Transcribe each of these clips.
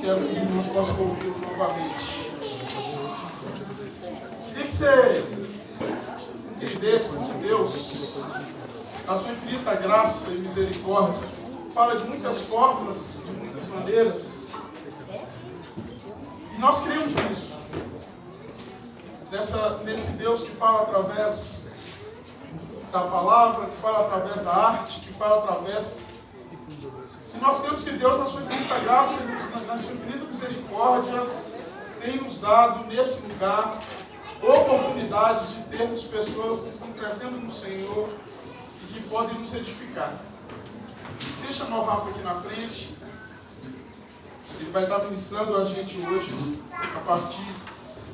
quero que os irmãos possam ouvi-lo novamente. Queria que você entendesse que Deus, a sua infinita graça e misericórdia, fala de muitas formas, de muitas maneiras. E nós cremos nisso. Nesse Deus que fala através da palavra, que fala através da arte, que fala através... E nós cremos que Deus, na sua infinita graça e na sua infinita misericórdia, tem nos dado nesse lugar oportunidades de termos pessoas que estão crescendo no Senhor e que podem nos edificar. Deixa o Rafa aqui na frente. Ele vai estar ministrando a gente hoje, a partir...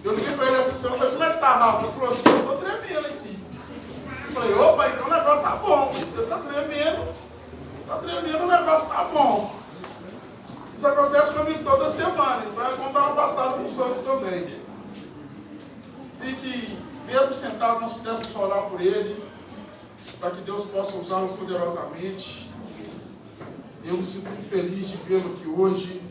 Eu liguei para ele essa semana e falei, como é que tá, Rafa? Ele falou assim, eu estou tremendo aqui. Eu falei, opa, então o negócio tá bom. Você está tremendo, o negócio tá bom. Isso acontece comigo toda semana, então é como estava passado com os outros também. E que, mesmo sentado, nós pudéssemos orar por ele, para que Deus possa usá-lo poderosamente. Eu me sinto muito feliz de vê-lo aqui hoje,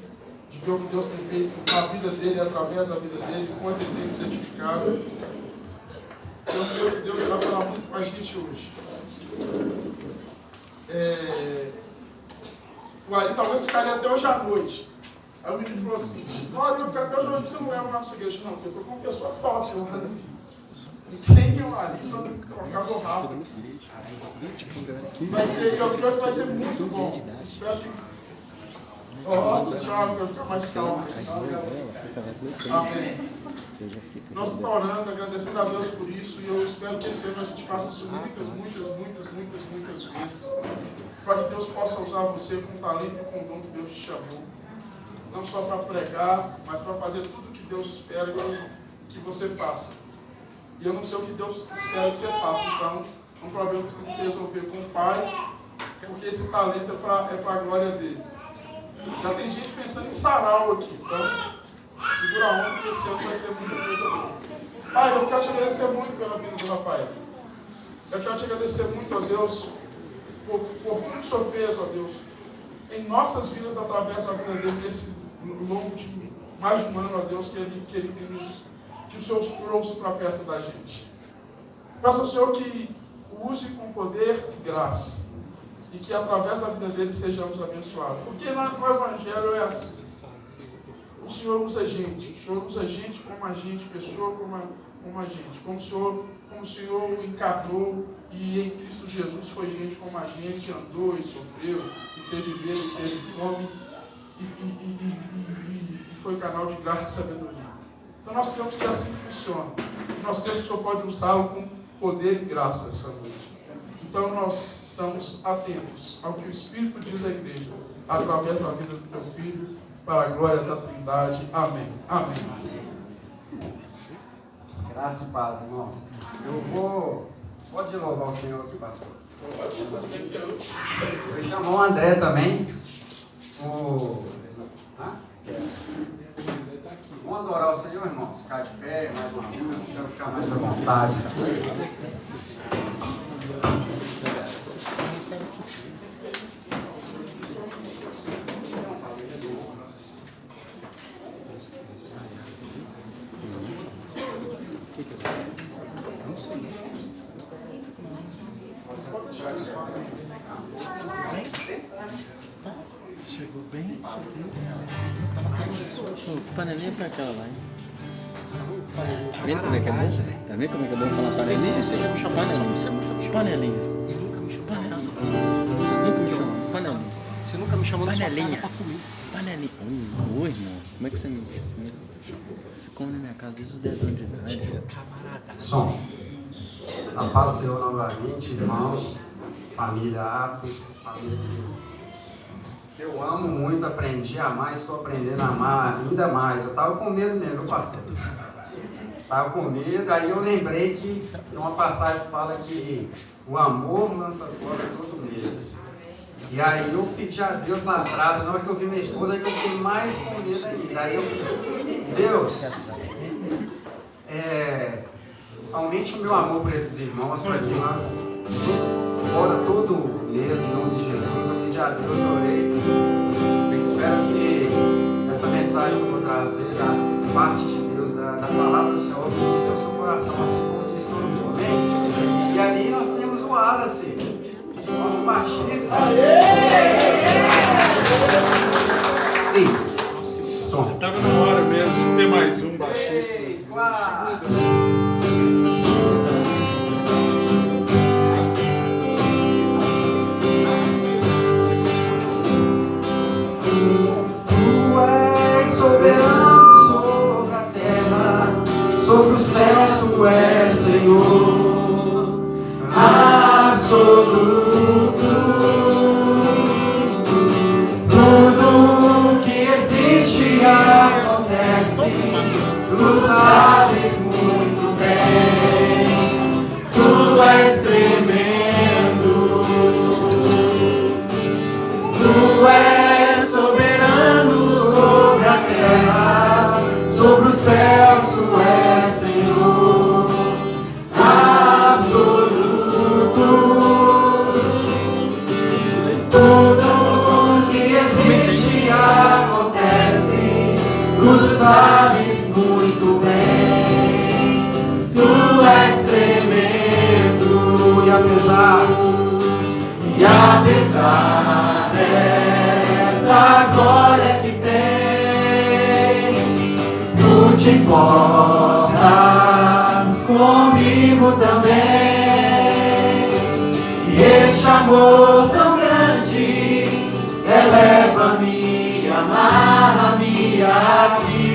de ver o que Deus tem feito na vida dele, através da vida dele, quanto ele tem nos edificado. Eu creio que Deus vai falar muito com a gente hoje. Aí talvez ficaria até hoje à noite. Aí o menino falou assim, não, eu vou ficar até hoje à noite, você não leva na nossa igreja. Não, porque eu estou com uma pessoa top, né? E quem eu ali para trocar o rápido. Eu creio que vai ser muito bom. Espero que... deixa eu ficar mais calmo. Amém. Nós estamos orando, agradecendo a Deus por isso, e eu espero que esse ano a gente faça isso muitas vezes, para que Deus possa usar você com o talento e com o dom que Deus te chamou, não só para pregar, mas para fazer tudo o que Deus espera que você faça. E eu não sei o que Deus espera que você faça, então é um problema que você tem que resolver com o Pai, porque esse talento é para a glória dele. Já tem gente pensando em sarau aqui, então segura a onda, que esse ano vai ser muita coisa boa. Pai, eu quero te agradecer muito pela vida do Rafael. Eu quero te agradecer muito, ó Deus, por tudo que o Senhor fez, ó Deus, em nossas vidas, através da vida dele, nesse longo de mais de um ano, ó Deus, que o Senhor trouxe para perto da gente. Peço ao Senhor que o use com poder e graça, e que através da vida dele sejamos abençoados. Porque no Evangelho é assim. O Senhor usa gente como a gente, pessoa como a gente. Como o Senhor o encarnou e em Cristo Jesus foi gente como a gente, andou e sofreu, e teve medo, e teve fome, e foi canal de graça e sabedoria. Então nós queremos que assim funcione. Nós queremos que o Senhor pode usá-lo com poder e graça essa noite. Então nós estamos atentos ao que o Espírito diz à igreja, através da vida do teu Filho, para a glória da Trindade. Amém. Amém. Graça e paz, irmãos. Pode louvar o Senhor aqui, pastor. Eu chamo o André também. Vamos adorar o Senhor, irmãos. Ficar de pé, mais uma música, para ficar mais à vontade. Não sei. Chegou bem? Que panelinha foi aquela lá, hein? Tá vendo como é que é bom? Tá vendo como é que é bom falar panelinha? Você já me chamou, você nunca me chamou. Panelinha. Ele nunca me chamou. Panelinha. Vocês nunca me chamam. Panelinha. Você nunca me chamou na sua Panelinha. casa pra comer. Panelinha. Oi, irmão. Como é que você me diz assim? Você come na minha casa desde os 10 anos de idade. Camarada. Som. A paz do Senhor novamente, irmãos, família Atos, família que eu amo muito, aprendi a amar, estou aprendendo a amar ainda mais. Eu estava com medo mesmo, pastor. Estava com medo, aí eu lembrei que tem uma passagem que fala que o amor lança fora todo medo. E aí eu pedi a Deus lá atrás, na hora que eu vi minha esposa, eu fiquei mais com medo ainda. Aí eu pedi, Deus, aumente o meu amor por esses irmãos, para que nós, fora todo medo, em nome de Jesus, eu pedi a Deus, orei. Eu espero que essa mensagem mensagem que eu vou trazer da parte de Deus, da palavra do Senhor, que disse ao seu coração, assim como disse ao meu. Amém? E ali nós temos o Wallace, nosso baixista. Ei, som. Estava na hora mesmo de ter mais um baixista. 3, 4. Soberano sobre a terra, sobre os céus tu és Senhor, absoluto. Tudo que existe acontece, tu sabes muito bem, tu és tremendo, tu és soberano sobre a terra, sobre os céus tu és Senhor, absoluto. Tudo que existe acontece, tu sabes muito bem, tu és tremendo, e apesar dessa glória que tu te importas comigo também. E este amor tão grande eleva-me, amarra-me a ti.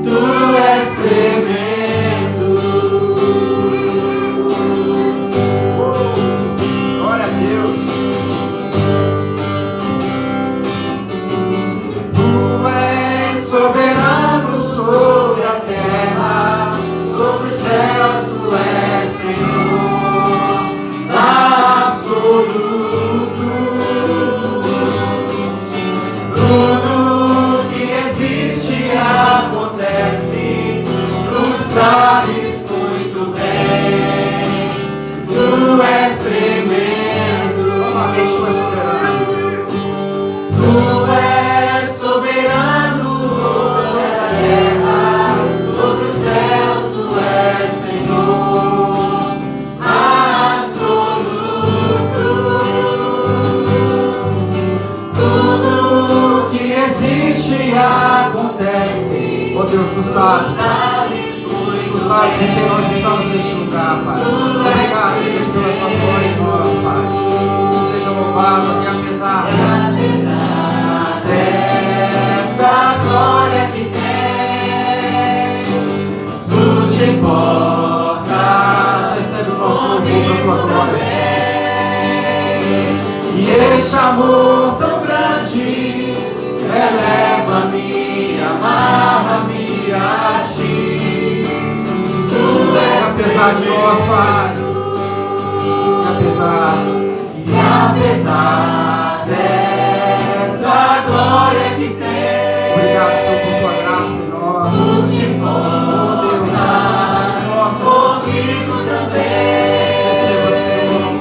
Tu és tremendo. Glória a Deus. Tu és soberano sobre a terra, sobre os céus tu és Senhor, absoluto. Tudo que existe acontece, tu sabes muito bem, tu és tremendo. Novamente tu és soberano. Tu és soberano sobre a terra, sobre os céus tu és Senhor, absoluto. Tudo que existe acontece. Oh Deus, tu sabes em que nós estamos neste lugar, Pai. Obrigado, Deus, pela tua glória em nós, Pai. Seja louvado, que apesar dessa glória que tem, tu te importas, recebe o nosso louvor da tua glória. E este amor tão grande eleva-me, amarra-me a ti. Tu és apesar de nós, Pai, e apesar dessa glória que tem, obrigado, Senhor, por tua graça em nós. Tu te importas comigo também. Receba, Senhor,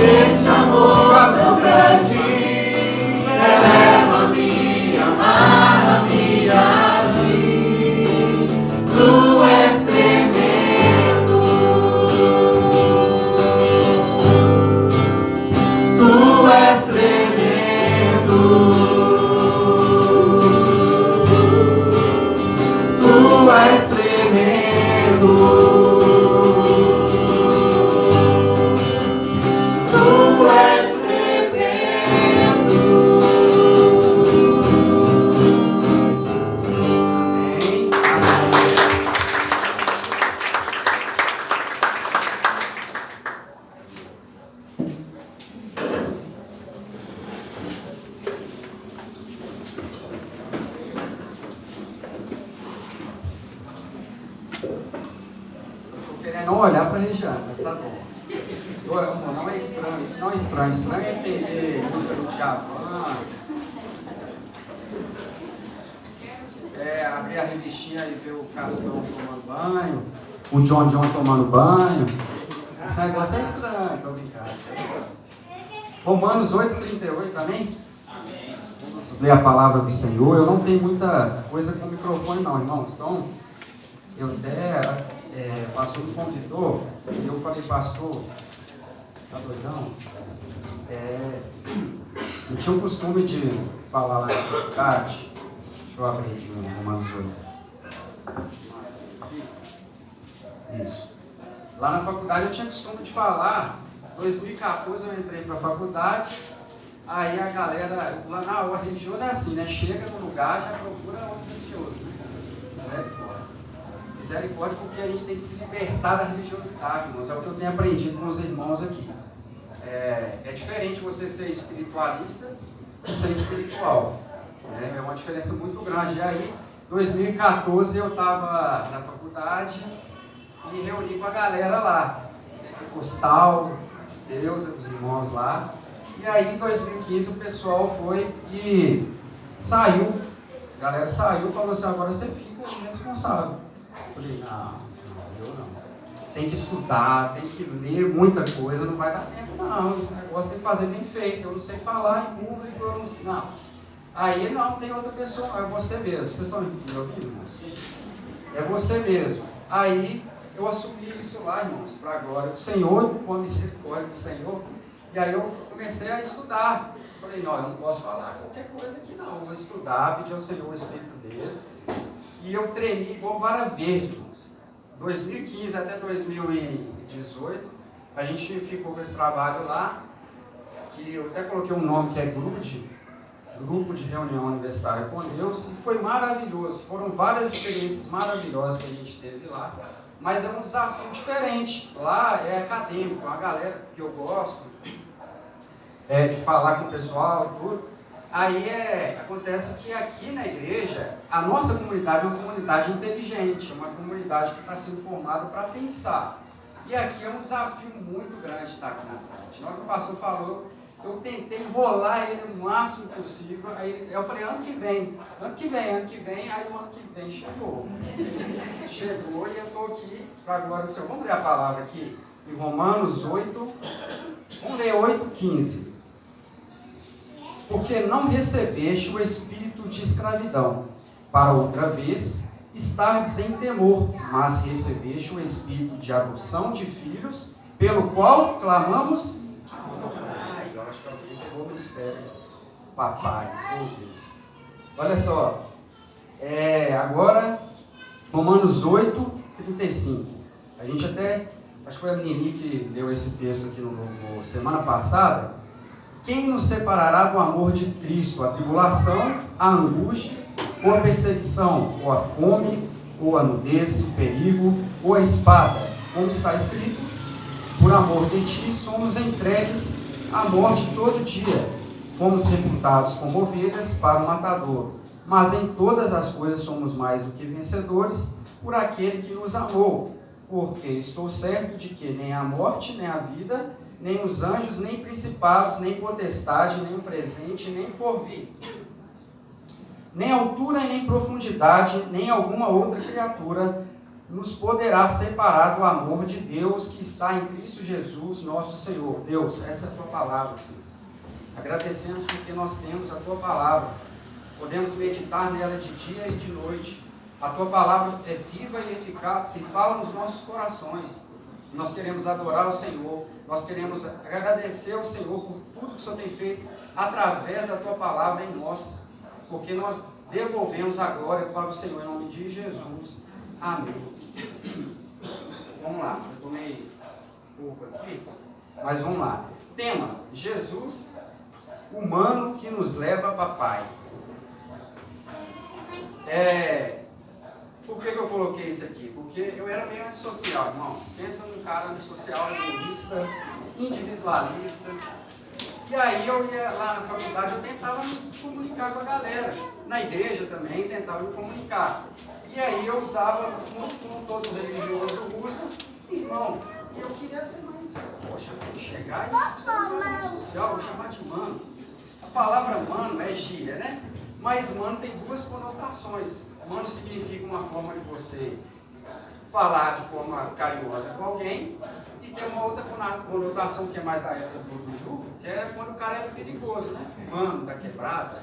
esse amor tão grande eleva-me, amarra-me a ti. Tu és tremendo, tu és tremendo, tu és tremendo, tu és tremendo. Estou querendo olhar para a região, mas tá bom. Não é estranho, isso não é estranho. Estranho é entender música do Djavan. Abrir a revistinha e ver o Cascão tomando banho, o John tomando banho. Esse negócio é estranho, estou brincando. Romanos 8:38, amém? Amém. Vamos ler a palavra do Senhor. Eu não tenho muita coisa com o microfone não, irmãos. Então, eu até, o pastor me convidou e eu falei, pastor, tá doidão? Eu tinha o costume de falar lá na faculdade. Deixa eu abrir aqui no Romanos 8. Isso. Lá na faculdade eu tinha costume de falar. Em 2014 eu entrei para a faculdade. Aí a galera, lá na hora religiosa é assim, né? Chega no lugar, já procura outro religioso, né? Misericórdia. Misericórdia porque a gente tem que se libertar da religiosidade, irmãos. É o que eu tenho aprendido com os irmãos aqui. É diferente você ser espiritualista e ser espiritual. É uma diferença muito grande. E aí, em 2014 eu estava na faculdade e reuni com a galera lá. Pentecostal, Deus, os irmãos lá. E aí, em 2015, o pessoal foi e saiu. A galera saiu e falou assim, agora você fica responsável. Eu falei, não, eu não. Tem que estudar, tem que ler muita coisa, não vai dar tempo não. Esse negócio tem que fazer bem feito. Eu não sei falar em público, eu não sei. Não. Aí não, tem outra pessoa, é você mesmo. Vocês estão me ouvindo, irmãos? Sim. É você mesmo. Aí eu assumi isso lá, irmãos, para a glória do Senhor, com a misericórdia do Senhor. E aí eu comecei a estudar. Falei, não, eu não posso falar qualquer coisa aqui não. Eu vou estudar, pedir ao Senhor o Espírito dele. E eu tremi igual vara verde, irmãos. 2015 até 2018, a gente ficou com esse trabalho lá, que eu até coloquei um nome que é Grupo de Reunião Universitária com Deus, e foi maravilhoso. Foram várias experiências maravilhosas que a gente teve lá. Mas é um desafio diferente. Lá é acadêmico, é uma galera que eu gosto de falar com o pessoal e tudo. Aí acontece que aqui na igreja, a nossa comunidade é uma comunidade inteligente, é uma comunidade que está sendo formada para pensar. E aqui é um desafio muito grande estar aqui na frente. Na hora que o pastor falou, eu tentei enrolar ele o máximo possível. Aí eu falei, ano que vem, aí o ano que vem chegou. Chegou e eu estou aqui para a glória do Senhor. Vamos ler a palavra aqui em Romanos 8, vamos ler 8:15. Porque não recebeste o espírito de escravidão, para outra vez estardes em temor, mas recebeste o espírito de adoção de filhos, pelo qual clamamos. Eu acho que alguém pegou o mistério. Papai, talvez. Olha só. Agora, Romanos 8:35. A gente até, acho que foi a Nini que leu esse texto aqui no semana passada. Quem nos separará do amor de Cristo? A tribulação, a angústia, ou a perseguição, ou a fome, ou a nudez, o perigo, ou a espada? Como está escrito, por amor de ti somos entregues à morte todo dia. Fomos reputados como ovelhas para o matador. Mas em todas as coisas somos mais do que vencedores por aquele que nos amou. Porque estou certo de que nem a morte, nem a vida, nem os anjos, nem principados, nem potestade, nem o presente, nem o porvir, nem altura e nem profundidade, nem alguma outra criatura nos poderá separar do amor de Deus que está em Cristo Jesus, nosso Senhor. Deus, essa é a tua palavra, Senhor. Agradecemos porque nós temos a tua palavra. Podemos meditar nela de dia e de noite. A tua palavra é viva e eficaz e fala nos nossos corações. Nós queremos adorar o Senhor, nós queremos agradecer ao Senhor por tudo que o Senhor tem feito através da tua palavra em nós, porque nós devolvemos a glória para o Senhor em nome de Jesus. Amém. Vamos lá, eu tomei pouco aqui, mas vamos lá. Tema: Jesus, humano que nos leva a papai. Por que eu coloquei isso aqui? Porque eu era meio antissocial, irmãos. Pensa num cara antissocial, egoísta, individualista. E aí eu ia lá na faculdade, eu tentava me comunicar com a galera. Na igreja também, tentava me comunicar. E aí eu usava, como todo religioso usa, irmão. E eu queria ser mais, poxa, chegar e ser mais social, vou chamar de mano. A palavra mano é gíria, né? Mas mano tem duas conotações. Mano significa uma forma de você falar de forma carinhosa com alguém, e tem uma outra conotação que é mais da época do jugo, que é quando o cara é perigoso, né? Mano da quebrada,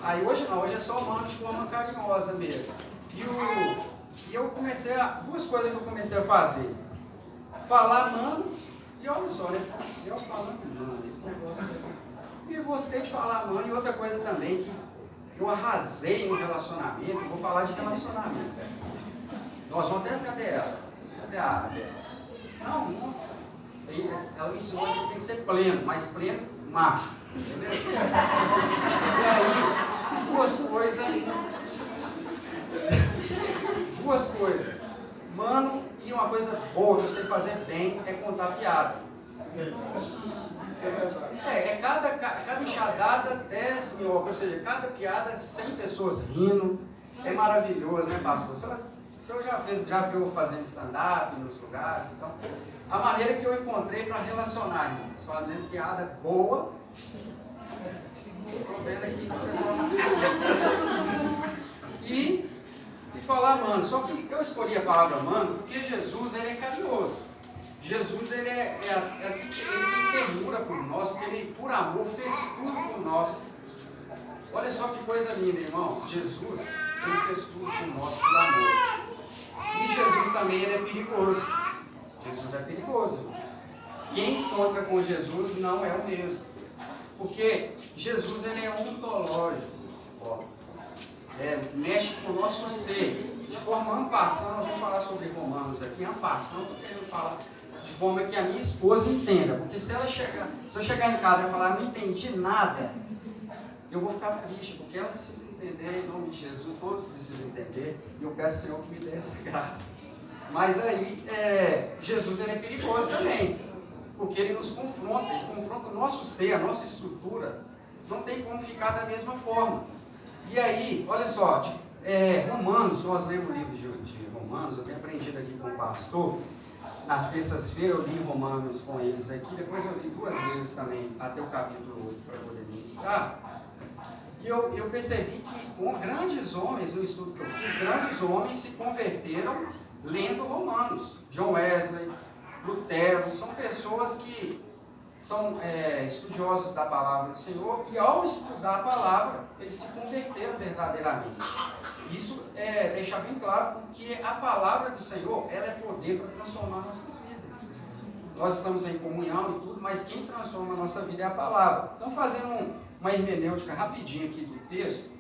Aí hoje não, hoje é só mano de forma carinhosa mesmo. E eu comecei duas coisas que eu comecei a fazer. Falar mano, e olha só, né? Eu falando mano, esse negócio mesmo. E eu gostei de falar mano, e outra coisa também que eu arrasei no relacionamento, vou falar de relacionamento. Nós vamos até, cadê ela? Cadê a área? Não, nossa. Ela me ensinou que tem que ser pleno, mas pleno macho. Entendeu? E aí, duas coisas. Mano, e uma coisa boa que eu sei fazer bem é contar piada. Cada enxadada 10 mil, ou seja, cada piada 100 pessoas rindo. É maravilhoso, né, pastor? O senhor já viu fazendo stand-up nos lugares? Então, a maneira que eu encontrei para relacionar, irmãos, fazendo piada boa. Estou vendo aqui que o pessoal não e falar mano. Só que eu escolhi a palavra mano porque Jesus ele é carinhoso. Jesus ele tem ternura por nós, porque ele por amor fez tudo por nós. Olha só que coisa linda, irmãos. Jesus ele fez tudo por nós por amor. E Jesus também ele é perigoso. Jesus é perigoso, irmão. Quem encontra com Jesus não é o mesmo. Porque Jesus ele é ontológico. Mexe com o nosso ser. De forma ampassando, nós vamos falar sobre Romanos aqui. Ampassando, eu estou querendo falar de forma que a minha esposa entenda. Porque se eu chegar em casa e falar, não entendi nada, eu vou ficar triste, porque ela precisa entender, em nome de Jesus, todos precisam entender, e eu peço ao Senhor que me dê essa graça. Mas aí, Jesus ele é perigoso também, porque ele nos confronta, ele confronta o nosso ser, a nossa estrutura, não tem como ficar da mesma forma. E aí, olha só, Romanos, nós lemos o livro de Romanos, eu tenho aprendido aqui com o pastor, nas terças-feiras eu li Romanos com eles aqui, depois eu li 2 vezes também, até o capítulo 8 para poder ministrar. E eu percebi que grandes homens, no estudo que eu fiz, grandes homens se converteram lendo Romanos. John Wesley, Lutero, são pessoas que são estudiosos da palavra do Senhor e ao estudar a palavra, eles se converteram verdadeiramente. Isso deixa bem claro que a palavra do Senhor, ela é poder para transformar nossas vidas. Nós estamos em comunhão e tudo, mas quem transforma a nossa vida é a palavra. Então, fazendo uma hermenêutica rapidinho aqui do texto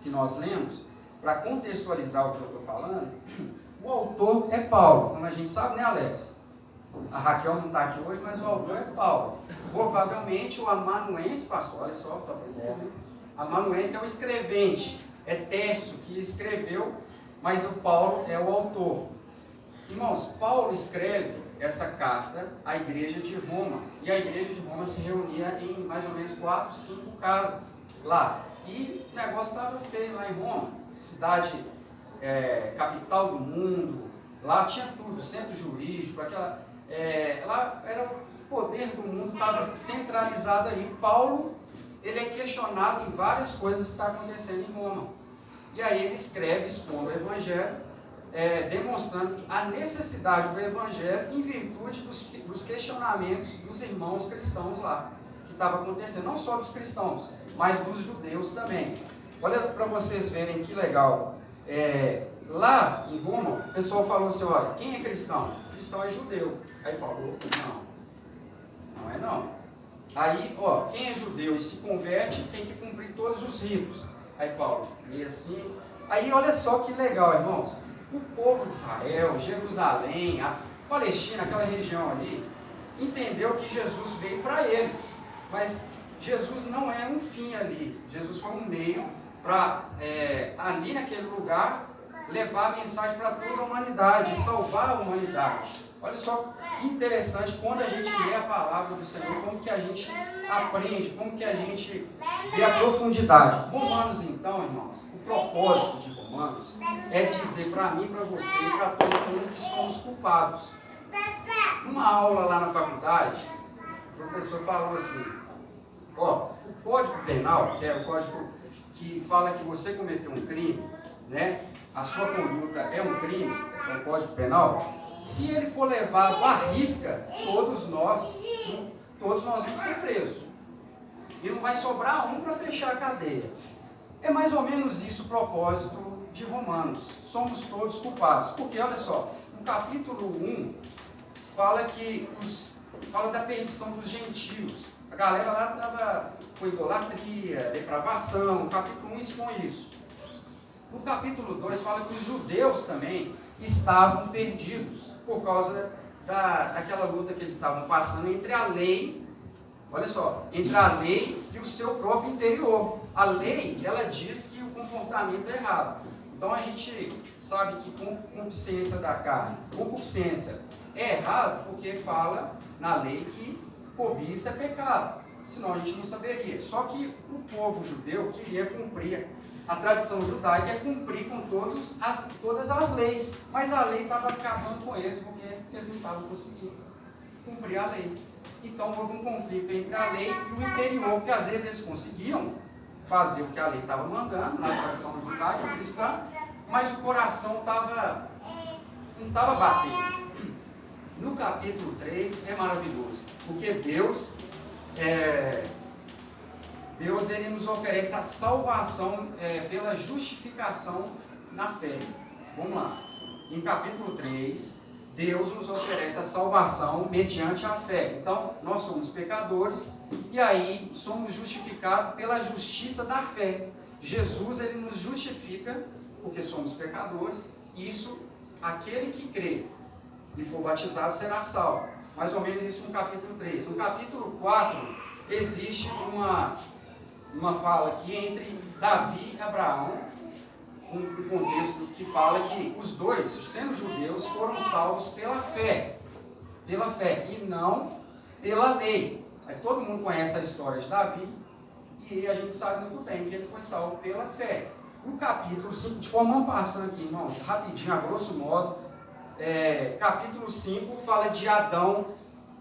que nós lemos, para contextualizar o que eu estou falando, o autor é Paulo, como a gente sabe, né, Alex? A Raquel não está aqui hoje, mas o autor é Paulo. Provavelmente o amanuense, pastor, olha só, está aprendendo. Amanuense é o escrevente, é Tércio que escreveu, mas o Paulo é o autor. Irmãos, Paulo escreve essa carta à igreja de Roma, e a igreja de Roma se reunia em mais ou menos 4, 5 casas lá. E o negócio estava feio lá em Roma, cidade capital do mundo, lá tinha tudo, centro jurídico, lá era o poder do mundo, estava centralizado aí. Paulo, ele é questionado em várias coisas que estão acontecendo em Roma. E aí ele escreve, expondo o Evangelho, demonstrando a necessidade do Evangelho em virtude dos questionamentos dos irmãos cristãos lá, que estava acontecendo, não só dos cristãos, mas dos judeus também. Olha para vocês verem que legal. Lá em Roma, o pessoal falou assim, olha, quem é cristão? Cristão é judeu. Aí Paulo, não é não. Aí, quem é judeu e se converte tem que cumprir todos os ritos. Aí Paulo, e assim. Aí olha só que legal, irmãos. O povo de Israel, Jerusalém, a Palestina, aquela região ali, entendeu que Jesus veio para eles. Mas Jesus não é um fim ali. Jesus foi um meio para, ali naquele lugar, levar a mensagem para toda a humanidade, salvar a humanidade. Olha só que interessante quando a gente lê a palavra do Senhor, como que a gente aprende, como que a gente vê a profundidade. Romanos, então, irmãos, o propósito de Romanos é dizer para mim, para você e para todo mundo que somos culpados. Numa aula lá na faculdade, o professor falou assim, o Código Penal, que é o código que fala que você cometeu um crime, né? A sua conduta é um crime, é o Código Penal. Se ele for levado à risca, todos nós vamos ser presos. e não vai sobrar um para fechar a cadeia. É mais ou menos isso o propósito de Romanos. Somos todos culpados. Porque, olha só, no capítulo 1, fala da perdição dos gentios. A galera lá estava com idolatria, depravação. O capítulo 1 expõe isso. No capítulo 2 fala que os judeus também estavam perdidos por causa daquela luta que eles estavam passando entre a lei, olha só, entre a lei e o seu próprio interior. A lei, ela diz que o comportamento é errado. Então a gente sabe que concupiscência da carne, concupiscência é errado porque fala na lei que cobiça é pecado. Senão a gente não saberia. Só que o povo judeu queria cumprir. A tradição judaica é cumprir com todas as leis. Mas a lei estava acabando com eles porque eles não estavam conseguindo cumprir a lei. Então houve um conflito entre a lei e o interior, porque às vezes eles conseguiam fazer o que a lei estava mandando, na tradição judaica cristã, mas o coração não estava batendo. No capítulo 3 é maravilhoso, porque Deus ele nos oferece a salvação pela justificação na fé. Vamos lá. Em capítulo 3, Deus nos oferece a salvação mediante a fé. Então, nós somos pecadores e aí somos justificados pela justiça da fé. Jesus, ele nos justifica porque somos pecadores. E isso, aquele que crê e for batizado será salvo. Mais ou menos isso no capítulo 3. No capítulo 4, existe uma fala aqui entre Davi e Abraão, um contexto que fala que os dois, sendo judeus, foram salvos pela fé, e não pela lei. Aí todo mundo conhece a história de Davi, e a gente sabe muito bem que ele foi salvo pela fé. No capítulo 5, de forma passando aqui, irmãos, rapidinho, a grosso modo, capítulo 5 fala de Adão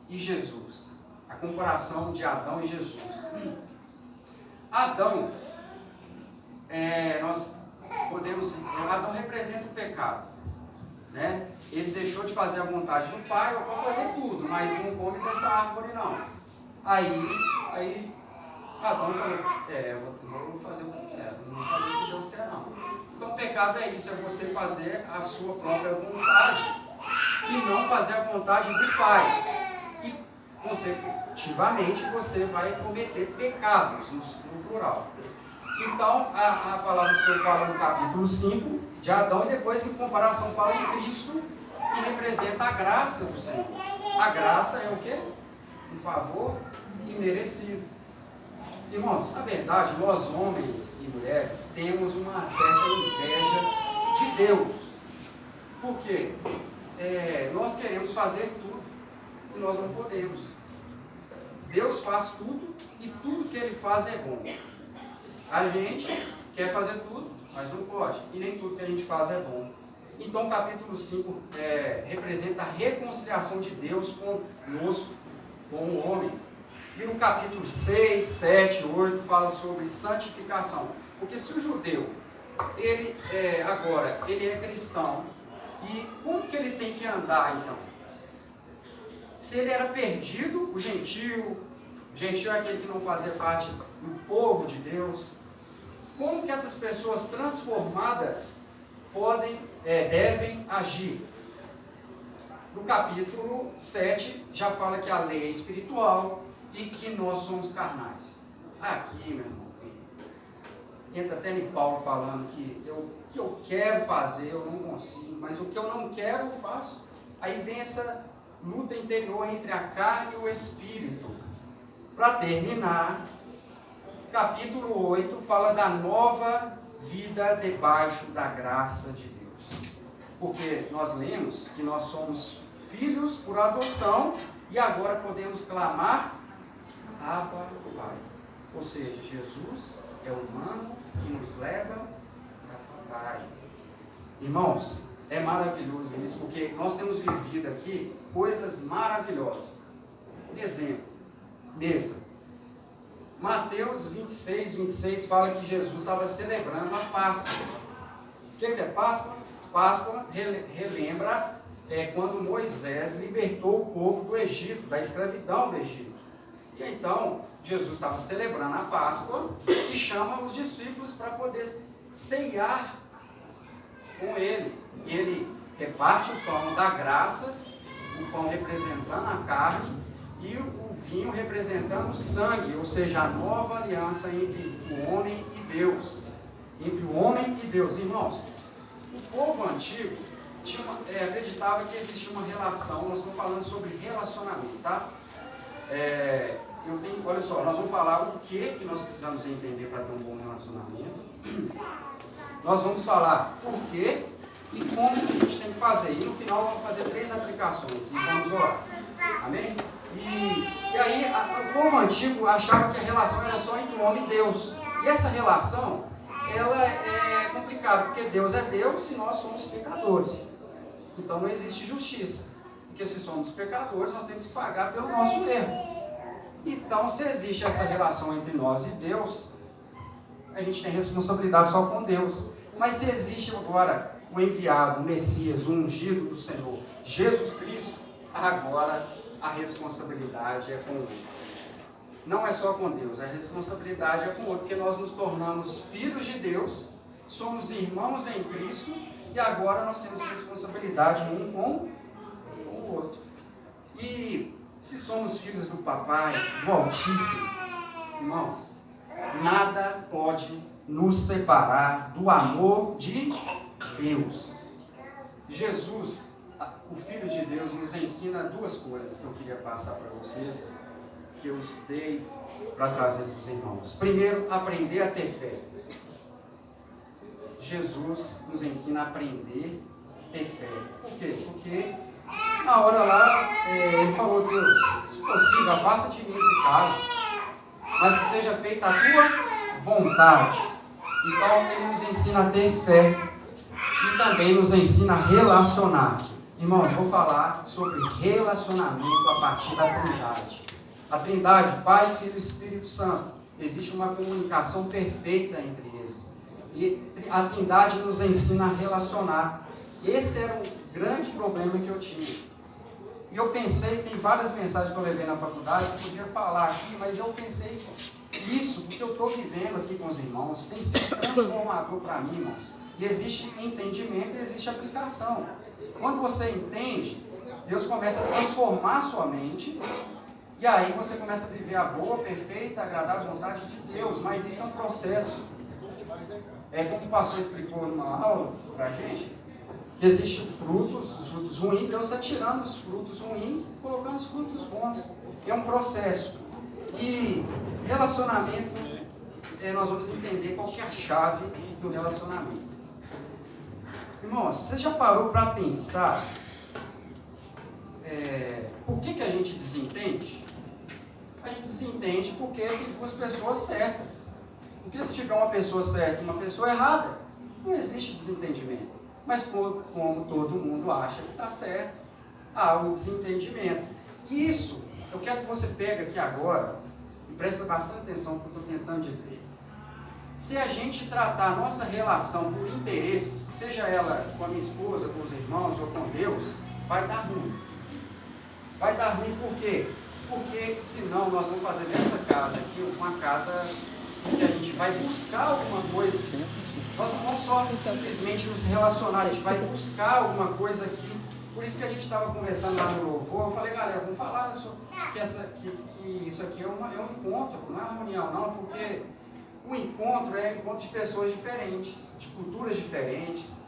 e Jesus, a comparação de Adão e Jesus. Adão, Adão representa o pecado, né? Ele deixou de fazer a vontade do Pai, ou pode fazer tudo, mas não come dessa árvore não. Aí Adão falou, eu vou fazer o que eu quero, não vou fazer o que Deus quer não. Então o pecado é isso, é você fazer a sua própria vontade e não fazer a vontade do Pai. E consecutivamente você vai cometer pecados no plural. Então, a palavra do Senhor fala no capítulo 5 de Adão, e depois, em comparação, fala de Cristo, que representa a graça do Senhor. A graça é o quê? Um favor imerecido. Irmãos, na verdade, nós homens e mulheres temos uma certa inveja de Deus. Por quê? Nós queremos fazer tudo e nós não podemos. Deus faz tudo e tudo que Ele faz é bom. A gente quer fazer tudo, mas não pode. E nem tudo que a gente faz é bom. Então, o capítulo 5 representa a reconciliação de Deus conosco, com o homem. E no capítulo 6, 7, 8 fala sobre santificação. Porque se o judeu, ele é cristão, e como que ele tem que andar então? Se ele era perdido, o gentio é aquele que não fazia parte do povo de Deus, como que essas pessoas transformadas devem agir? No capítulo 7 já fala que a lei é espiritual e que nós somos carnais. Aqui, meu irmão, entra até em Paulo falando que o que eu quero fazer eu não consigo, mas o que eu não quero eu faço. Aí vem essa luta interior entre a carne e o espírito. Para terminar, capítulo 8 fala da nova vida debaixo da graça de Deus. Porque nós lemos que nós somos filhos por adoção e agora podemos clamar Abba, Pai. Ou seja, Jesus é o humano que nos leva para Pai. Irmãos, é maravilhoso isso, porque nós temos vivido aqui coisas maravilhosas. Exemplo, mesa. Mateus 26, 26 fala que Jesus estava celebrando a Páscoa. O que é Páscoa? Páscoa relembra quando Moisés libertou o povo do Egito, da escravidão do Egito. E então, Jesus estava celebrando a Páscoa e chama os discípulos para poder ceiar com ele. E ele reparte o pão, dá graças, o pão representando a carne e o vinho representando o sangue, ou seja, a nova aliança entre o homem e Deus. Entre o homem e Deus. Irmãos, o povo antigo acreditava que existia uma relação, nós estamos falando sobre relacionamento, tá? Olha só, nós vamos falar o que nós precisamos entender para ter um bom relacionamento. Nós vamos falar por quê e como a gente tem que fazer. E no final vamos fazer 3 aplicações e vamos orar. Amém? E aí o povo antigo achava que a relação era só entre o homem e Deus. E essa relação, ela é complicada, porque Deus é Deus e nós somos pecadores. Então não existe justiça. Porque se somos pecadores, nós temos que pagar pelo nosso erro. Então, se existe essa relação entre nós e Deus, a gente tem responsabilidade só com Deus. Mas se existe agora o enviado, o Messias, o ungido do Senhor, Jesus Cristo, agora a responsabilidade é com ele. Não é só com Deus, a responsabilidade é com o outro, porque nós nos tornamos filhos de Deus, somos irmãos em Cristo, e agora nós temos responsabilidade um com o outro. E se somos filhos do Papai, do Altíssimo, irmãos, nada pode nos separar do amor de Deus. Jesus, o Filho de Deus, nos ensina 2 coisas que eu queria passar para vocês, que eu estudei para trazer para os irmãos. Primeiro, aprender a ter fé. Jesus nos ensina a aprender a ter fé. Por quê? Porque na hora lá, ele falou: Deus, se possível, afasta de mim esse cálice, mas que seja feita a tua vontade. Então, ele nos ensina a ter fé e também nos ensina a relacionar. Irmãos, vou falar sobre relacionamento a partir da Trindade. A Trindade, Pai, Filho e Espírito Santo, existe uma comunicação perfeita entre eles. E a Trindade nos ensina a relacionar. Esse era um grande problema que eu tinha. E eu pensei, tem várias mensagens que eu levei na faculdade, que eu podia falar aqui, mas eu pensei, isso, o que eu estou vivendo aqui com os irmãos, tem sido transformador para mim, irmãos. E existe entendimento e existe aplicação. Quando você entende, Deus começa a transformar a sua mente, e aí você começa a viver a boa, perfeita, agradável vontade de Deus, mas isso é um processo. Como o pastor explicou numa aula para a gente, que existem os frutos ruins, Deus está tirando os frutos ruins e colocando os frutos bons. É um processo. E relacionamento, nós vamos entender qual que é a chave do relacionamento. Irmãos, você já parou para pensar por que a gente desentende? A gente desentende porque tem 2 pessoas certas. Porque se tiver uma pessoa certa e uma pessoa errada, não existe desentendimento. Mas como todo mundo acha que está certo, há um desentendimento. E isso, eu quero que você pegue aqui agora e preste bastante atenção no que eu estou tentando dizer. Se a gente tratar a nossa relação por interesse, seja ela com a minha esposa, com os irmãos ou com Deus, vai dar ruim. Vai dar ruim por quê? Porque senão nós vamos fazer dessa casa aqui uma casa em que a gente vai buscar alguma coisa. Nós não vamos só simplesmente nos relacionar, a gente vai buscar alguma coisa aqui. Por isso que a gente estava conversando lá no louvor, eu falei: galera, vamos falar que isso aqui é um encontro, não é uma reunião não, porque o encontro é um encontro de pessoas diferentes, de culturas diferentes.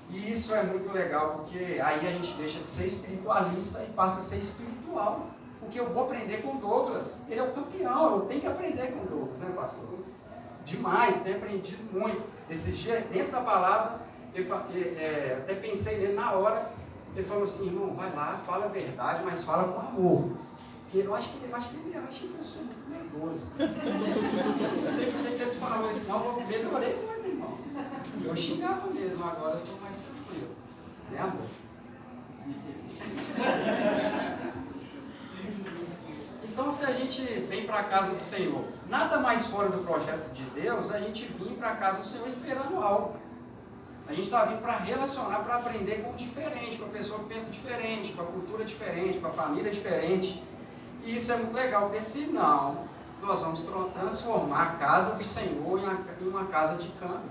E isso é muito legal, porque aí a gente deixa de ser espiritualista e passa a ser espiritual. Porque eu vou aprender com o Douglas, ele é o campeão, eu tenho que aprender com o Douglas, né, pastor? Demais, tenho aprendido muito. Esses dias, dentro da palavra, até pensei nele na hora, ele falou assim: irmão, vai lá, fala a verdade, mas fala com amor. Porque eu acho que ele acha que eu sou muito nervoso. Eu sei porque ele falou assim: não, eu melhorei muito, irmão. Eu xingava mesmo, agora eu estou mais tranquilo. Né, amor? Então, se a gente vem para a casa do Senhor, nada mais fora do projeto de Deus, a gente vir para a casa do Senhor esperando algo. A gente está vindo para relacionar, para aprender com o diferente, com a pessoa que pensa diferente, com a cultura diferente, com a família diferente. E isso é muito legal, porque senão nós vamos transformar a casa do Senhor em uma casa de câmbio,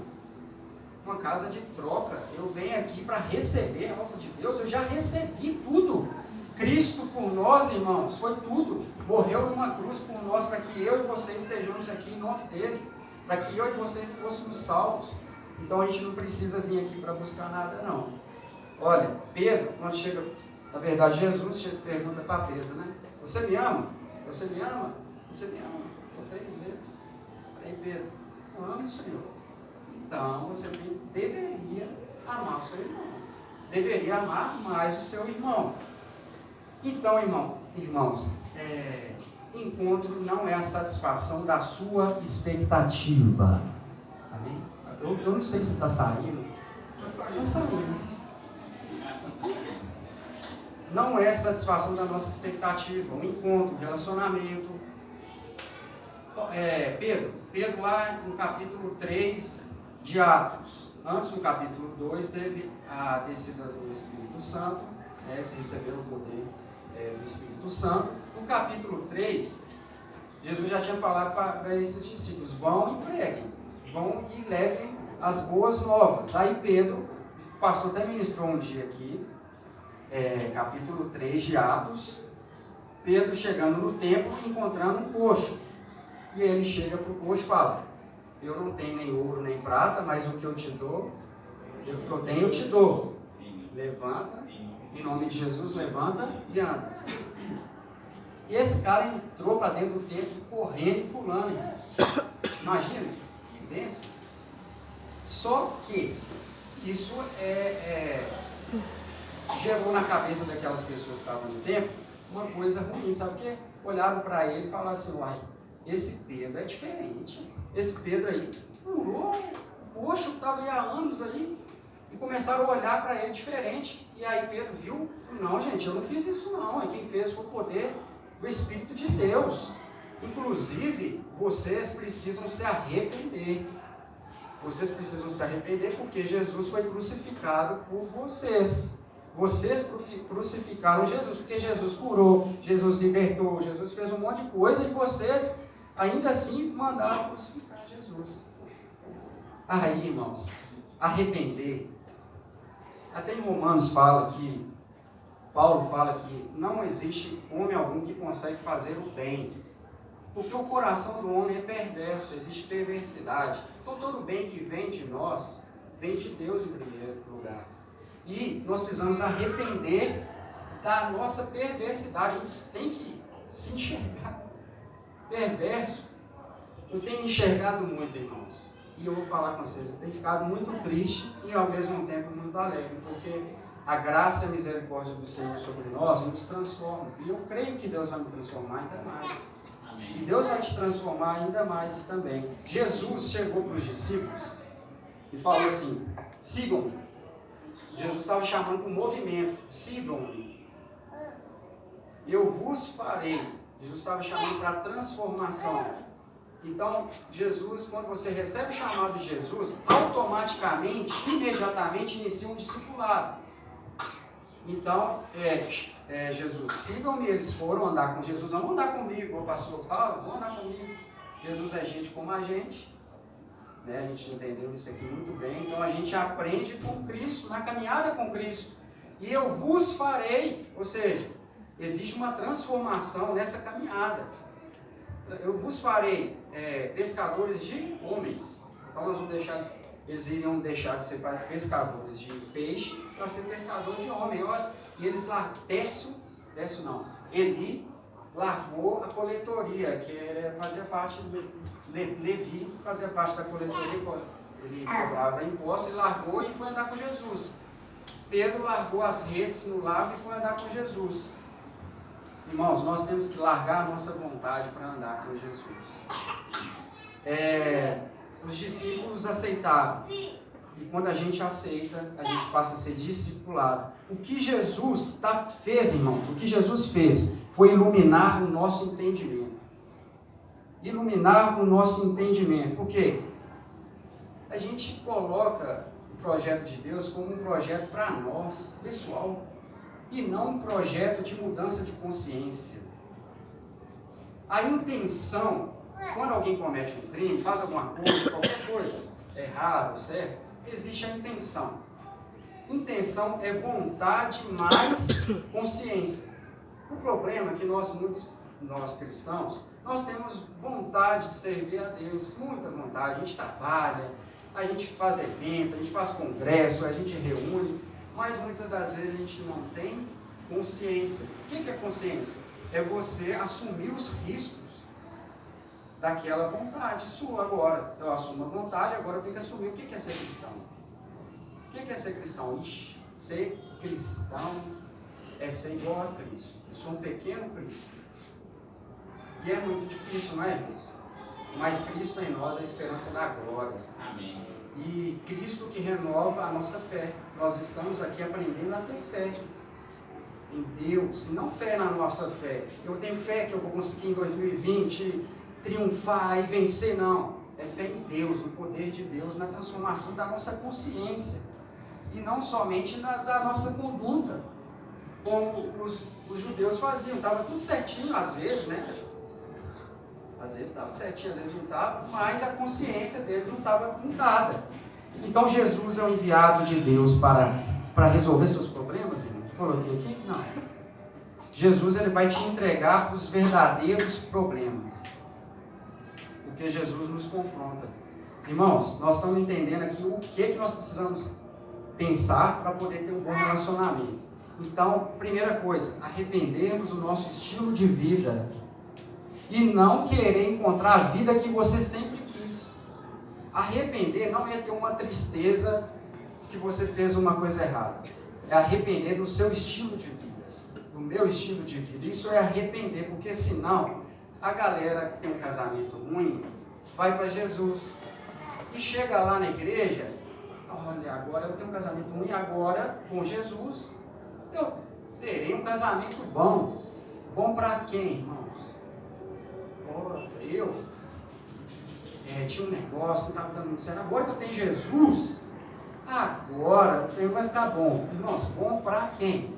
uma casa de troca. Eu venho aqui para receber algo de Deus, eu já recebi tudo. Cristo por nós, irmãos, foi tudo. Morreu numa cruz por nós, para que eu e você estejamos aqui em nome dele, para que eu e você fôssemos salvos. Então a gente não precisa vir aqui para buscar nada, não. Olha, Pedro, quando chega, na verdade, Jesus pergunta para Pedro, né? Você me ama? Você me ama? Você me ama? Por 3 vezes. Aí Pedro, eu amo o Senhor. Então você deveria amar o seu irmão. Deveria amar mais o seu irmão. Então, irmãos, encontro não é a satisfação da sua expectativa. Amém? Eu não sei se está saindo. Está saindo. Não é satisfação da nossa expectativa. Um encontro, um relacionamento. Pedro lá no capítulo 3 de Atos. Antes, no capítulo 2, teve a descida do Espírito Santo. Eles receberam o poder do Espírito Santo. No capítulo 3, Jesus já tinha falado para esses discípulos: vão e preguem, vão e levem as boas novas. Aí Pedro, o pastor até ministrou um dia aqui, capítulo 3 de Atos, Pedro chegando no templo e encontrando um coxo. E ele chega para o coxo e fala: eu não tenho nem ouro nem prata, mas o que eu te dou, o que eu tenho eu te dou. Levanta, em nome de Jesus, levanta e anda. E esse cara entrou para dentro do templo correndo e pulando. Imagina, que bênção. Só que isso gerou na cabeça daquelas pessoas que estavam no templo uma coisa ruim, sabe o quê? Olharam para ele e falaram assim: uai, esse Pedro é diferente. Esse Pedro aí pulou, o coxo estava aí há anos ali. E começaram a olhar para ele diferente. E aí Pedro viu: não, gente, eu não fiz isso não. E quem fez foi o poder do Espírito de Deus. Inclusive, vocês precisam se arrepender. Vocês precisam se arrepender porque Jesus foi crucificado por vocês. Vocês crucificaram Jesus, porque Jesus curou, Jesus libertou, Jesus fez um monte de coisa e vocês ainda assim mandaram crucificar Jesus. Aí, irmãos, arrepender. Até em Romanos Paulo fala que não existe homem algum que consegue fazer o bem, porque o coração do homem é perverso, existe perversidade. Então todo bem que vem de nós, vem de Deus em primeiro lugar. E nós precisamos arrepender da nossa perversidade. A gente tem que se enxergar perverso. Eu tenho me enxergado muito, irmãos. E eu vou falar com vocês, eu tenho ficado muito triste e ao mesmo tempo muito alegre, porque a graça e a misericórdia do Senhor sobre nós nos transforma. E eu creio que Deus vai me transformar ainda mais. Amém. E Deus vai te transformar ainda mais também. Jesus chegou para os discípulos e falou assim: sigam-me. Jesus estava chamando para um movimento: sigam-me. Eu vos farei. Jesus estava chamando para a transformação. Então, Jesus, quando você recebe o chamado de Jesus, automaticamente, imediatamente inicia um discipulado. Então, Jesus, sigam-me. Eles foram andar com Jesus. Não vão andar comigo, o pastor fala, vão andar comigo. Jesus é gente como a gente. Né? A gente entendeu isso aqui muito bem. Então, a gente aprende com Cristo, na caminhada com Cristo. E eu vos farei, ou seja, existe uma transformação nessa caminhada. Eu vos farei pescadores de homens. Então nós vamos eles iriam deixar de ser pescadores de peixe para ser pescador de homem. E eles lá, Eli largou a coletoria, que fazia parte do Levi, fazia parte da coletoria, ele cobrava imposto, ele largou e foi andar com Jesus. Pedro largou as redes no lago e foi andar com Jesus. Irmãos, nós temos que largar a nossa vontade para andar com Jesus. Os discípulos aceitaram. E quando a gente aceita, a gente passa a ser discipulado. O que Jesus fez, irmãos, o que Jesus fez foi iluminar o nosso entendimento. Iluminar o nosso entendimento. Por quê? A gente coloca o projeto de Deus como um projeto para nós, pessoal. E não um projeto de mudança de consciência. A intenção quando alguém comete um crime, faz alguma coisa, qualquer coisa, errado, certo, existe a intenção. Intenção é vontade mais consciência. O problema é que nós cristãos, nós temos vontade de servir a Deus, muita vontade. A gente trabalha, a gente faz evento, a gente faz congresso, a gente reúne, mas muitas das vezes a gente não tem consciência. O que é consciência? É você assumir os riscos daquela vontade sua agora. Eu assumo a vontade, agora eu tenho que assumir o que é ser cristão. O que é ser cristão? Ixi, ser cristão é ser igual a Cristo. Eu sou um pequeno Cristo. E é muito difícil, não é, irmãos? Mas Cristo em nós é a esperança da glória. Amém. E Cristo que renova a nossa fé. Nós estamos aqui aprendendo a ter fé em Deus, e não fé na nossa fé. Eu tenho fé que eu vou conseguir em 2020 triunfar e vencer, não. É fé em Deus, no poder de Deus, na transformação da nossa consciência. E não somente da nossa conduta, como os judeus faziam. Estava tudo certinho às vezes, né? Às vezes estava certinho, às vezes não estava, mas a consciência deles não estava mudada. Então Jesus é o enviado de Deus para resolver seus problemas, irmãos. Coloquei aqui? Não. Jesus ele vai te entregar os verdadeiros problemas. Porque Jesus nos confronta. Irmãos, nós estamos entendendo aqui o que nós precisamos pensar para poder ter um bom relacionamento. Então, primeira coisa, arrependermos o nosso estilo de vida e não querer encontrar a vida que você sempre quis. Arrepender não é ter uma tristeza que você fez uma coisa errada. É arrepender do seu estilo de vida, do meu estilo de vida. Isso é arrepender, porque senão a galera que tem um casamento ruim vai para Jesus e chega lá na igreja, olha, agora eu tenho um casamento ruim, agora com Jesus eu terei um casamento bom. Bom para quem, irmãos? Eu tinha um negócio que não estava dando muito certo, agora que eu tenho Jesus, agora vai ficar bom. Irmãos, bom para quem?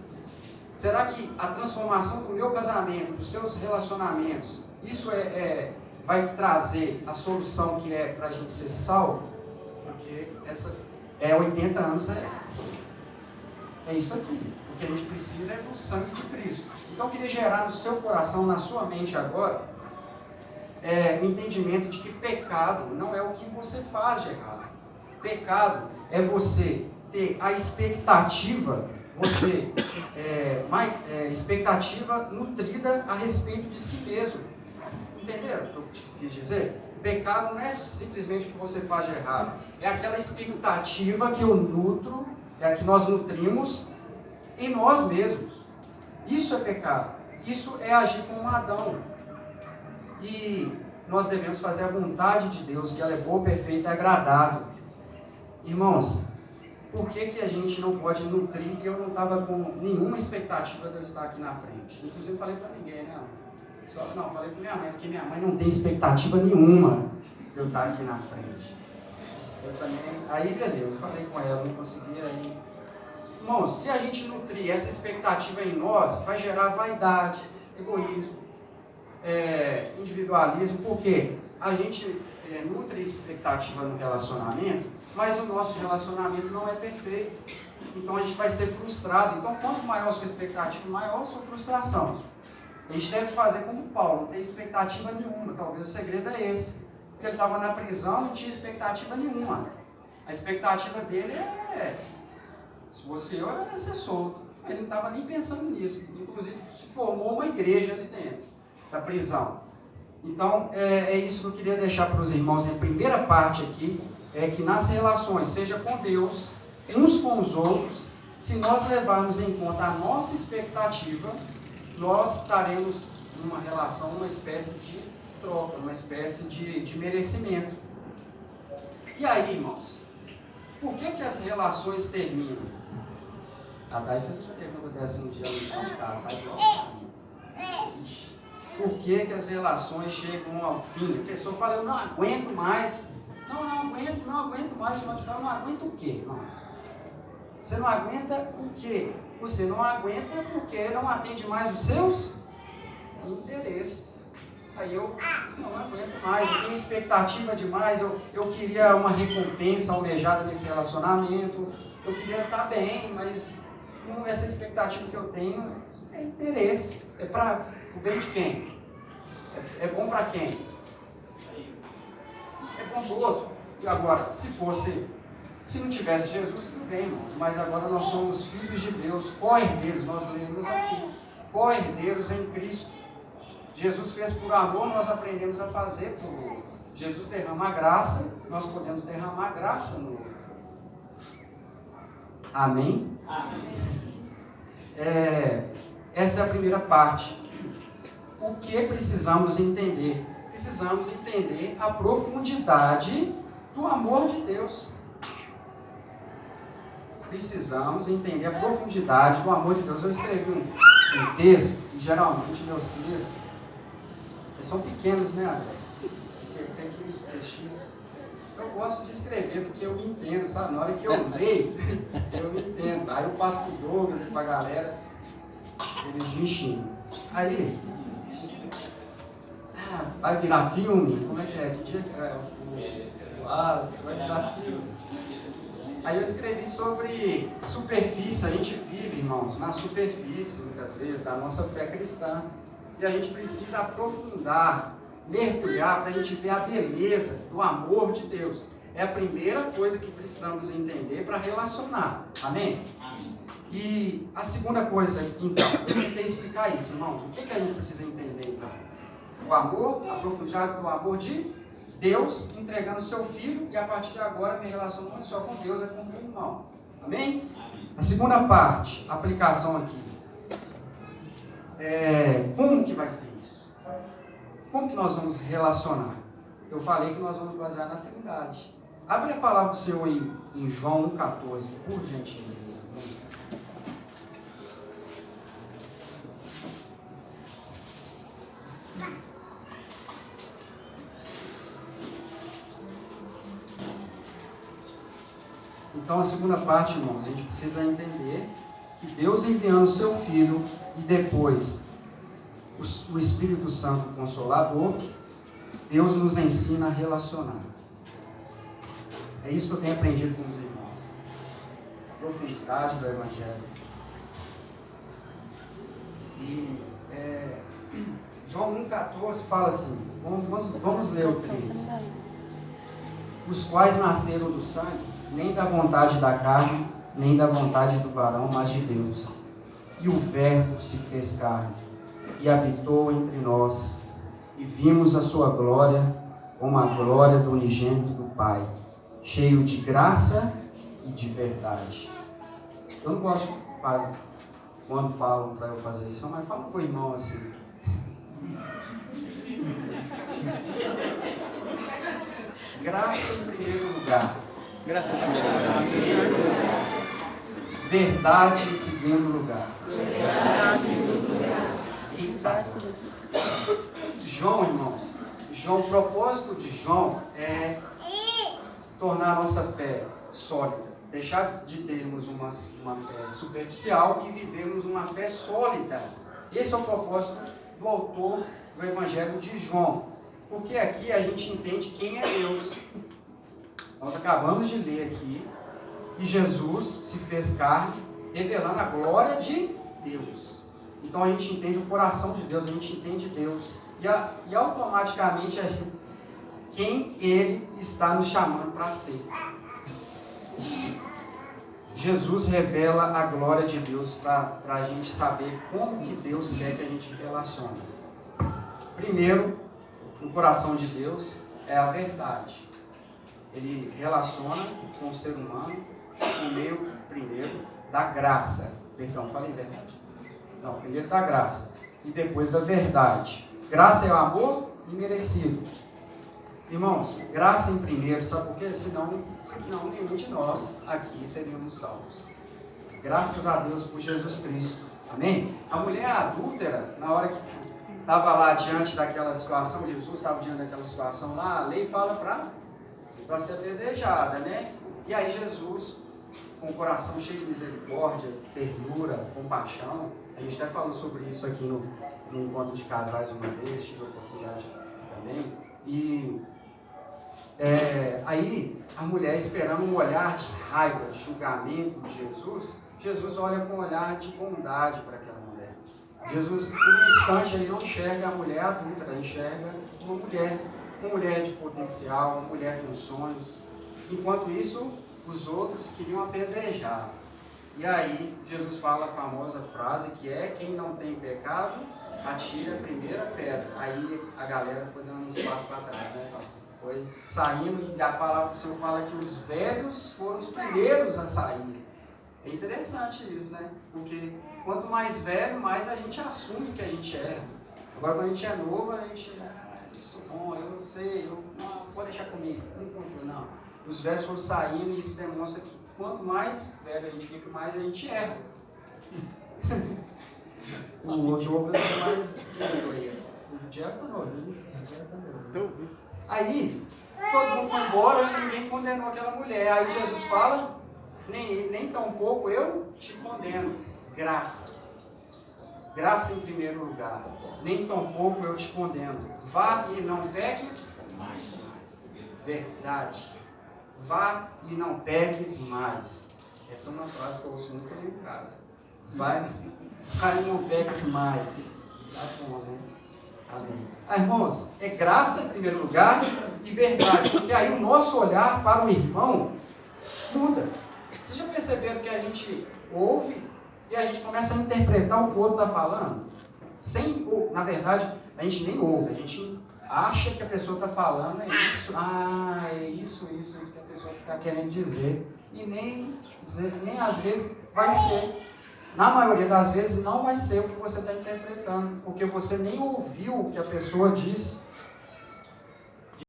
Será que a transformação do meu casamento, dos seus relacionamentos, isso vai trazer a solução que é para a gente ser salvo? Porque essa 80 anos é isso aqui. O que a gente precisa é do sangue de Cristo. Então eu queria gerar no seu coração, na sua mente agora, o entendimento de que pecado não é o que você faz de errado. Pecado é você ter a expectativa, expectativa nutrida a respeito de si mesmo. Entenderam o que eu quis dizer? Pecado não é simplesmente o que você faz de errado. É aquela expectativa que eu nutro, é a que nós nutrimos em nós mesmos. Isso é pecado. Isso é agir como Adão. E nós devemos fazer a vontade de Deus, que ela é boa, perfeita e agradável. Irmãos, por que a gente não pode nutrir? Eu não estava com nenhuma expectativa de eu estar aqui na frente. Inclusive falei para ninguém, né? Falei para minha mãe, porque minha mãe não tem expectativa nenhuma de eu estar aqui na frente. Eu também, aí beleza, falei com ela, não conseguia ir. Irmãos, se a gente nutrir essa expectativa em nós, vai gerar vaidade, egoísmo, individualismo, porque a gente nutre expectativa no relacionamento, mas o nosso relacionamento não é perfeito. Então a gente vai ser frustrado. Então, quanto maior a sua expectativa, maior a sua frustração. A gente deve fazer como Paulo, não ter expectativa nenhuma. Talvez o segredo é esse. Porque ele estava na prisão e não tinha expectativa nenhuma. A expectativa dele se fosse eu ia ser solto. Ele não estava nem pensando nisso. Inclusive, se formou uma igreja ali dentro da prisão. Então, é isso que eu queria deixar para os irmãos. A primeira parte aqui é que nas relações, seja com Deus, uns com os outros, se nós levarmos em conta a nossa expectativa, nós estaremos numa relação, uma espécie de troca, uma espécie de merecimento. E aí, irmãos, por que as relações terminam? A Dai fez uma pergunta dessa um dia no chão de casa. Por que as relações chegam ao fim? A pessoa fala, eu não aguento mais. Não aguento mais. Eu não aguento o quê, irmãos? Você não aguenta o quê? Você não aguenta porque não atende mais os seus interesses. Aí eu não aguento mais, eu tinha expectativa demais, eu queria uma recompensa almejada nesse relacionamento, eu queria estar bem, mas essa expectativa que eu tenho é interesse, é para o bem de quem? É bom para quem? É bom do outro. E agora, se não tivesse Jesus, tudo bem, irmãos, mas agora nós somos filhos de Deus, co-herdeiros, nós lemos aqui, co-herdeiros em Cristo. Jesus fez por amor, nós aprendemos a fazer por outro. Jesus derrama a graça, nós podemos derramar a graça no outro. Amém? Amém. Essa é a primeira parte. O que precisamos entender? Precisamos entender a profundidade do amor de Deus. Precisamos entender a profundidade do amor de Deus. Eu escrevi um texto, e geralmente meus textos são pequenos, né, André? Tem aqui os textinhos. Eu gosto de escrever porque eu me entendo, sabe? Na hora que eu leio, eu me entendo. Aí eu passo para o Douglas e para a galera, eles me xingam. Aí, vai virar filme? Como é que é? Que dia que é? Vai virar filme. Aí eu escrevi sobre superfície. A gente vive, irmãos, na superfície, muitas vezes, da nossa fé cristã. E a gente precisa aprofundar, mergulhar, para a gente ver a beleza do amor de Deus. É a primeira coisa que precisamos entender para relacionar. Amém? Amém. E a segunda coisa, então, eu tentei explicar isso, irmãos. O que a gente precisa entender, então? O amor, a profundidade do amor de Deus entregando o seu filho, e a partir de agora minha relação não é só com Deus, é com o meu irmão. Amém? A segunda parte, a aplicação aqui. Como que vai ser isso? Como que nós vamos relacionar? Eu falei que nós vamos basear na Trindade. Abre a palavra do Senhor em João 1,14, por gentileza. Então, a segunda parte, irmãos, a gente precisa entender que Deus enviando o seu Filho e depois o Espírito Santo Consolador, Deus nos ensina a relacionar. É isso que eu tenho aprendido com os irmãos. A profundidade do Evangelho. E João 1,14 fala assim, vamos ler o 13. Os quais nasceram do sangue, nem da vontade da carne, nem da vontade do varão, mas de Deus. E o Verbo se fez carne, e habitou entre nós, e vimos a sua glória, como a glória do unigênito do Pai, cheio de graça e de verdade. Eu não gosto de falar, quando falam para eu fazer isso, mas fala com o irmão assim. Graça em primeiro lugar. Graça em primeiro lugar. Verdade em segundo lugar. Eita. João, irmãos. O propósito de João é tornar a nossa fé sólida. Deixar de termos uma fé superficial e vivermos uma fé sólida. Esse é o propósito do autor do Evangelho de João. Porque aqui a gente entende quem é Deus. Nós acabamos de ler aqui que Jesus se fez carne, revelando a glória de Deus. Então a gente entende o coração de Deus, a gente entende Deus. E automaticamente quem Ele está nos chamando para ser. Jesus revela a glória de Deus para a gente saber como que Deus quer que a gente relacione. Primeiro, o coração de Deus é a verdade. Ele relaciona com o ser humano por meio, primeiro, da graça. Perdão, falei verdade? Não, primeiro da graça. E depois da verdade. Graça é o amor imerecido. Irmãos, graça em primeiro, sabe por quê? Senão nenhum de nós aqui seríamos salvos. Graças a Deus por Jesus Cristo. Amém? A mulher adúltera, na hora que estava lá diante daquela situação, Jesus estava diante daquela situação lá, a lei fala para ser apedrejada, né? E aí Jesus com o coração cheio de misericórdia, ternura, compaixão. A gente até falou sobre isso aqui no encontro de casais uma vez, tive a oportunidade também. E aí a mulher esperando um olhar de raiva, de julgamento de Jesus, Jesus olha com um olhar de bondade para aquela mulher. Jesus, por um instante, ele não enxerga a mulher adulta, ele enxerga uma mulher de potencial, uma mulher com sonhos. Enquanto isso, os outros queriam apedrejar. E aí, Jesus fala a famosa frase que é: quem não tem pecado, atira a primeira pedra. Aí a galera foi dando um espaço para trás, né, pastor? Foi saindo, e a palavra do Senhor fala que os velhos foram os primeiros a sair. É interessante isso, né? Porque quanto mais velho, mais a gente assume que a gente erra. Agora, quando a gente é novo, a gente... eu sou bom, eu não sei, não, pode deixar comigo. Não. Os velhos foram saindo e isso demonstra que quanto mais velho a gente fica, mais a gente erra. O outro é mais velho. O Diego tá novinho. Aí, todo mundo foi embora e ninguém condenou aquela mulher. Aí Jesus fala: nem tão pouco eu te condeno. Graça em primeiro lugar. Nem tão pouco eu te condeno. Vá e não peques mais. Verdade. Vá e não peques mais. Essa é uma frase que eu ouço muito ali em casa. Vá e não peques mais. Tá bom, né? Amém. Irmãos, é graça em primeiro lugar e verdade, porque aí o nosso olhar para o irmão muda. Vocês já perceberam que a gente ouve e a gente começa a interpretar o que o outro está falando? Na verdade, a gente nem ouve, a gente acha que a pessoa está falando é isso que a pessoa está querendo dizer. E nem às vezes vai ser. Na maioria das vezes não vai ser o que você está interpretando, porque você nem ouviu o que a pessoa disse.